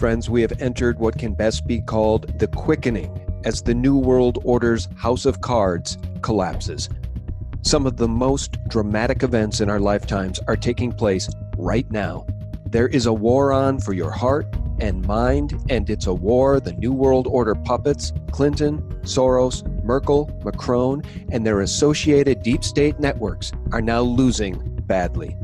Friends, we have entered what can best be called the quickening as the New World Order's house of cards collapses. Some of the most dramatic events in our lifetimes are taking place right now. There is a war on for your heart and mind, and it's a war the New World Order puppets, Clinton, Soros, Merkel, Macron, and their associated deep state networks are now losing badly.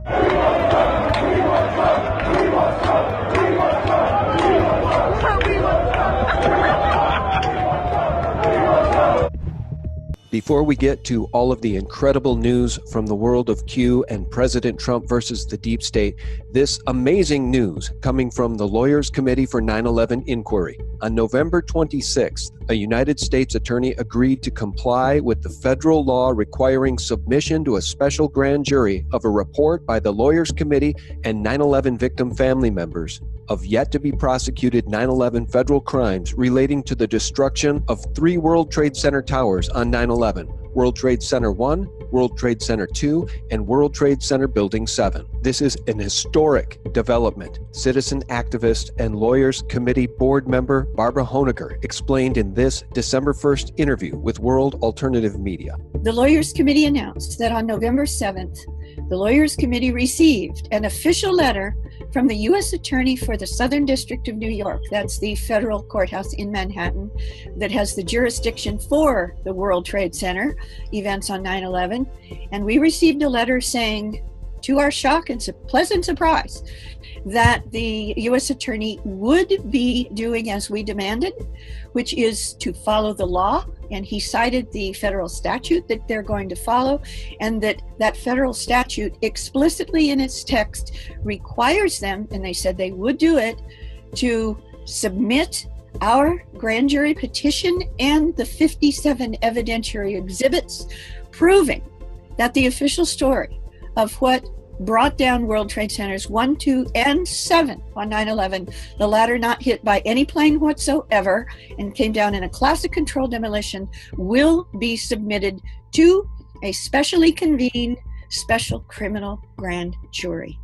Before we get to all of the incredible news from the world of Q and President Trump versus the deep state, this amazing news coming from the Lawyers Committee for 9/11 Inquiry. On November 26th, a United States attorney agreed to comply with the federal law requiring submission to a special grand jury of a report by the Lawyers Committee and 9/11 victim family members of yet-to-be-prosecuted 9/11 federal crimes relating to the destruction of 3 World Trade Center towers on 9/11, World Trade Center 1, World Trade Center 2, and World Trade Center Building 7. This is an historic development. Citizen activist and Lawyers Committee board member Barbara Honegger explained in this December 1st interview with World Alternative Media. The Lawyers Committee announced that on November 7th, the Lawyers Committee received an official letter from the U.S. Attorney for the Southern District of New York, that's the federal courthouse in Manhattan that has the jurisdiction for the World Trade Center events on 9/11. And we received a letter saying, to our shock and pleasant surprise, that the U.S. Attorney would be doing as we demanded, which is to follow the law. And he cited the federal statute that they're going to follow, and that federal statute explicitly in its text requires them, and they said they would do it, to submit our grand jury petition and the 57 evidentiary exhibits proving that the official story of what brought down World Trade Centers 1, 2, and 7 on 9/11, the latter not hit by any plane whatsoever and came down in a classic controlled demolition, will be submitted to a specially convened special criminal grand jury.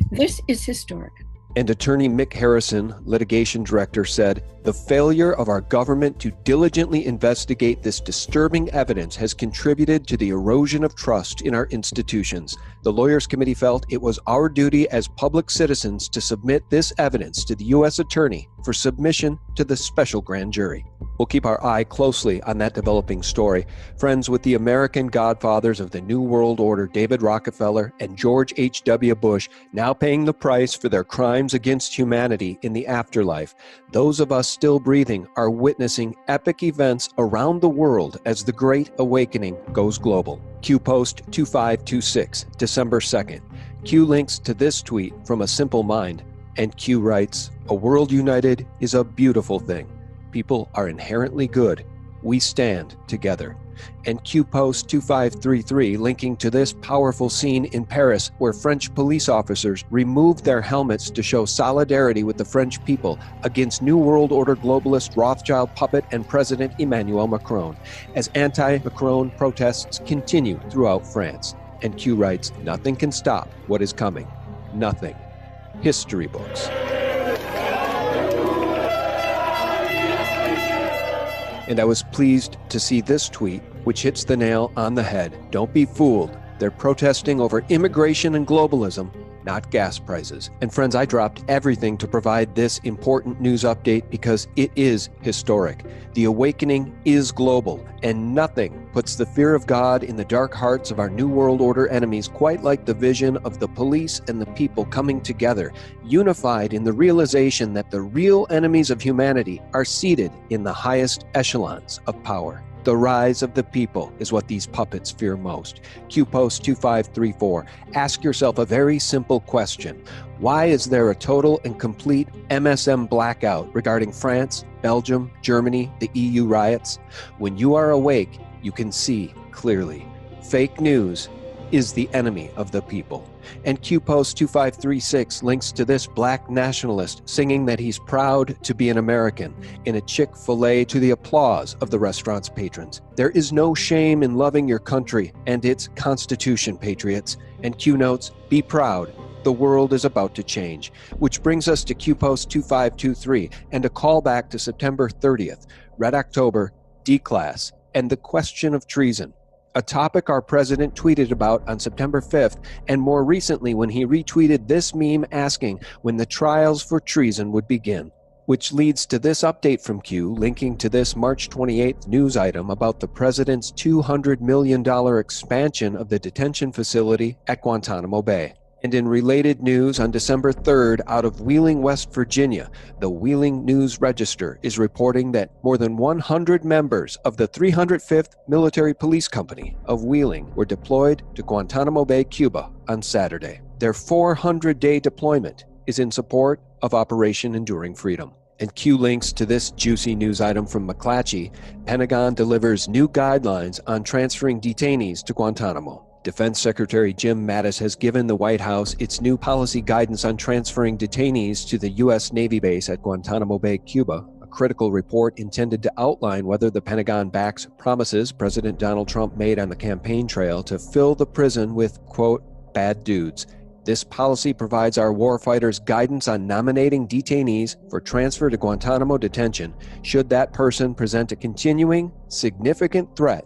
This is historic. And attorney Mick Harrison, litigation director, said, "The failure of our government to diligently investigate this disturbing evidence has contributed to the erosion of trust in our institutions. The Lawyers Committee felt it was our duty as public citizens to submit this evidence to the U.S. Attorney for submission to the special grand jury." We'll keep our eye closely on that developing story. Friends, with the American godfathers of the New World Order, David Rockefeller and George H.W. Bush, now paying the price for their crimes against humanity in the afterlife, those of us still breathing are witnessing epic events around the world as the Great Awakening goes global. Q Post 2526, December 2nd. Q links to this tweet from A Simple Mind, and Q writes, "A world united is a beautiful thing. People are inherently good. We stand together." And Q Post 2533 linking to this powerful scene in Paris where French police officers removed their helmets to show solidarity with the French people against New World Order globalist Rothschild puppet and President Emmanuel Macron, as anti-Macron protests continue throughout France. And Q writes, "Nothing can stop what is coming. Nothing." History books. And I was pleased to see this tweet, which hits the nail on the head. Don't be fooled. They're protesting over immigration and globalism, not gas prices. And friends, I dropped everything to provide this important news update because it is historic. The awakening is global, and nothing puts the fear of God in the dark hearts of our New World Order enemies quite like the vision of the police and the people coming together, unified in the realization that the real enemies of humanity are seated in the highest echelons of power. The rise of the people is what these puppets fear most. Q Post 2534. Ask yourself a very simple question. Why is there a total and complete MSM blackout regarding France, Belgium, Germany, the EU riots? When you are awake, you can see clearly. Fake news is the enemy of the people. And Q Post 2536 links to this black nationalist singing that he's proud to be an American in a Chick-fil-A to the applause of the restaurant's patrons. There is no shame in loving your country and its Constitution, patriots. And Q notes, be proud. The the world is about to change. Which brings us to Q-Post 2523 and a callback to September 30th, Red October, D-Class, and the question of treason. A topic our president tweeted about on September 5th, and more recently when he retweeted this meme asking when the trials for treason would begin. Which leads to this update from Q, linking to this March 28th news item about the president's $200 million expansion of the detention facility at Guantanamo Bay. And in related news, on December 3rd, out of Wheeling, West Virginia, the Wheeling News Register is reporting that more than 100 members of the 305th Military Police Company of Wheeling were deployed to Guantanamo Bay, Cuba on Saturday. Their 400-day deployment is in support of Operation Enduring Freedom. And Q links to this juicy news item from McClatchy. Pentagon delivers new guidelines on transferring detainees to Guantanamo. Defense Secretary Jim Mattis has given the White House its new policy guidance on transferring detainees to the U.S. Navy base at Guantanamo Bay, Cuba, a critical report intended to outline whether the Pentagon backs promises President Donald Trump made on the campaign trail to fill the prison with, quote, bad dudes. This policy provides our warfighters guidance on nominating detainees for transfer to Guantanamo detention should that person present a continuing, significant threat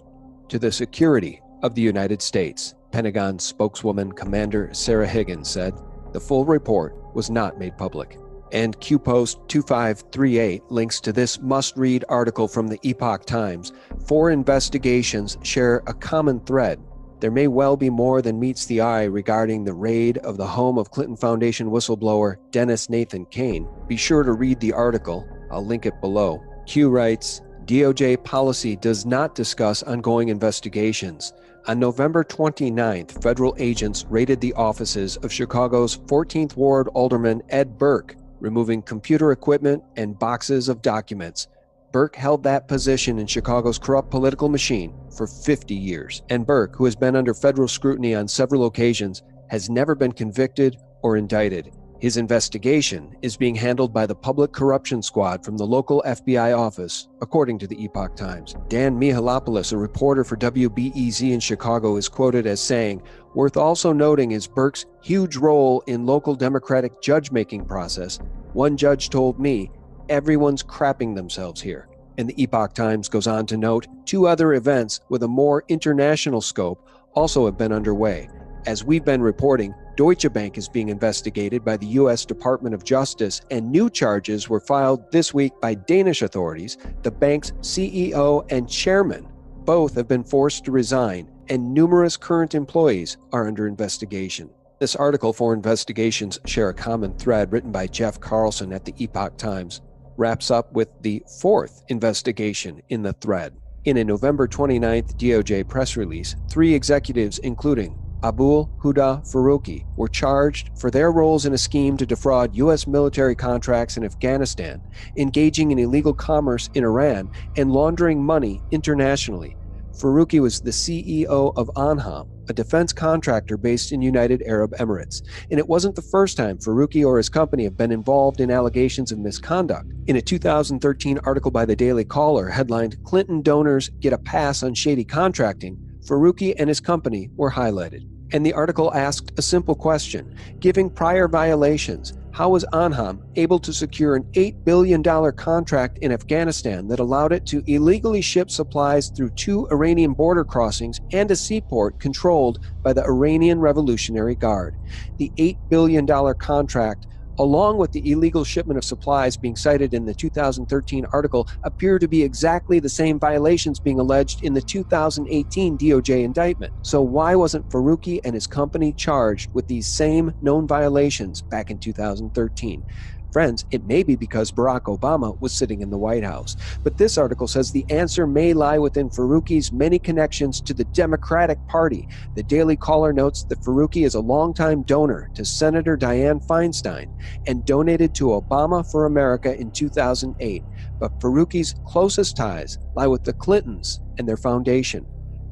to the security of the United States, Pentagon spokeswoman Commander Sarah Higgins said. The full report was not made public. And Q-Post 2538 links to this must-read article from the Epoch Times. 4 investigations share a common thread. There may well be more than meets the eye regarding the raid of the home of Clinton Foundation whistleblower Dennis Nathan Cain. Be sure to read the article. I'll link it below. Q writes, DOJ policy does not discuss ongoing investigations. On November 29th, federal agents raided the offices of Chicago's 14th Ward Alderman Ed Burke, removing computer equipment and boxes of documents. Burke held that position in Chicago's corrupt political machine for 50 years. And Burke, who has been under federal scrutiny on several occasions, has never been convicted or indicted. His investigation is being handled by the Public Corruption Squad from the local FBI office, according to the Epoch Times. Dan Mihalopoulos, a reporter for WBEZ in Chicago, is quoted as saying, worth also noting is Burke's huge role in local Democratic judge-making process. One judge told me, everyone's crapping themselves here. And the Epoch Times goes on to note 2 other events with a more international scope also have been underway. As we've been reporting, Deutsche Bank is being investigated by the U.S. Department of Justice, and new charges were filed this week by Danish authorities. The bank's CEO and chairman both have been forced to resign, and numerous current employees are under investigation. This article, 4 investigations share a common thread, written by Jeff Carlson at the Epoch Times, wraps up with the 4th investigation in the thread. In a November 29th DOJ press release, 3 executives, including Abul Huda Faruqi, were charged for their roles in a scheme to defraud U.S. military contracts in Afghanistan, engaging in illegal commerce in Iran, and laundering money internationally. Faruqi was the CEO of Anham, a defense contractor based in United Arab Emirates. And it wasn't the first time Faruqi or his company have been involved in allegations of misconduct. In a 2013 article by the Daily Caller headlined, Clinton Donors Get a Pass on Shady Contracting, Faruqi and his company were highlighted. And the article asked a simple question. Given prior violations, how was Anham able to secure an $8 billion contract in Afghanistan that allowed it to illegally ship supplies through 2 Iranian border crossings and a seaport controlled by the Iranian Revolutionary Guard? The $8 billion contract, along with the illegal shipment of supplies being cited in the 2013 article, appear to be exactly the same violations being alleged in the 2018 DOJ indictment. So why wasn't Faruqi and his company charged with these same known violations back in 2013? Friends, it may be because Barack Obama was sitting in the White House. But this article says the answer may lie within Faruqi's many connections to the Democratic Party. The Daily Caller notes that Faruqi is a longtime donor to Senator Dianne Feinstein and donated to Obama for America in 2008. But Faruqi's closest ties lie with the Clintons and their foundation.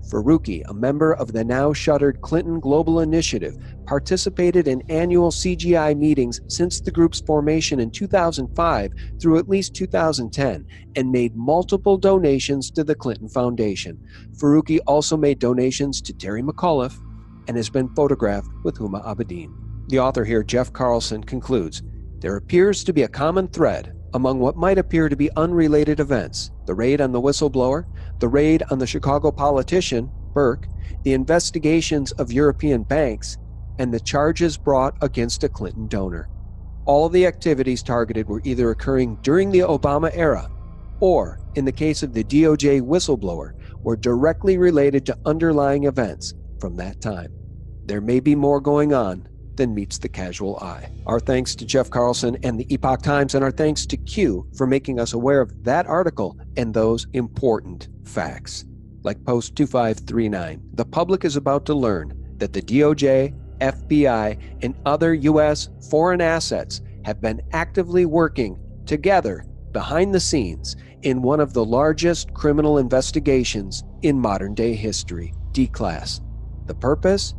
Faruqi, a member of the now shuttered Clinton Global Initiative, participated in annual CGI meetings since the group's formation in 2005 through at least 2010 and made multiple donations to the Clinton Foundation. Faruqi also made donations to Terry McAuliffe and has been photographed with Huma Abedin. The author here, Jeff Carlson, concludes, there appears to be a common thread among what might appear to be unrelated events: the raid on the whistleblower, the raid on the Chicago politician, Burke, the investigations of European banks, and the charges brought against a Clinton donor. All the activities targeted were either occurring during the Obama era or, in the case of the DOJ whistleblower, were directly related to underlying events from that time. There may be more going on than meets the casual eye. Our thanks to Jeff Carlson and the Epoch Times, and our thanks to Q for making us aware of that article and those important facts. Like Post 2539, the public is about to learn that the DOJ, FBI, and other U.S. foreign assets have been actively working together behind the scenes in one of the largest criminal investigations in modern-day history, D-Class. The purpose?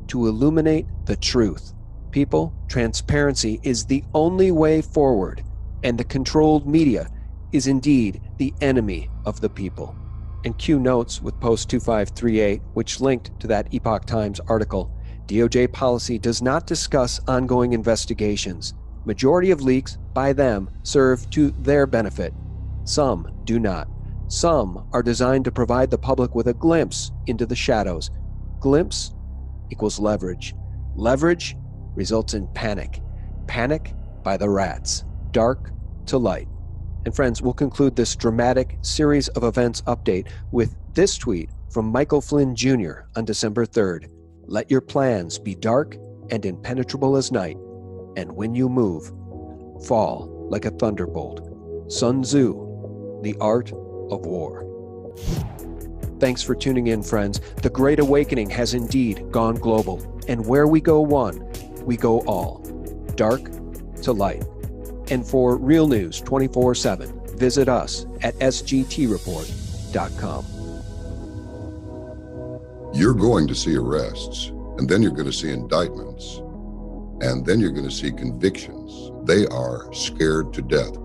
To illuminate the truth. People, transparency is the only way forward, and the controlled media is indeed the enemy of the people. And Q notes with Post 2538, which linked to that Epoch Times article, DOJ policy does not discuss ongoing investigations. Majority of leaks by them serve to their benefit. Some do not. Some are designed to provide the public with a glimpse into the shadows. Glimpse equals leverage. Leverage results in panic. Panic by the rats. Dark to light. And friends, we'll conclude this dramatic series of events update with this tweet from Michael Flynn Jr. on December 3rd. Let your plans be dark and impenetrable as night, and when you move, fall like a thunderbolt. Sun Tzu, The Art of War. Thanks for tuning in, friends. The Great Awakening has indeed gone global, and where we go one, we go all. Dark to light. And for real news 24/7, visit us at sgtreport.com. You're going to see arrests, and then you're going to see indictments, and then you're going to see convictions. They are scared to death.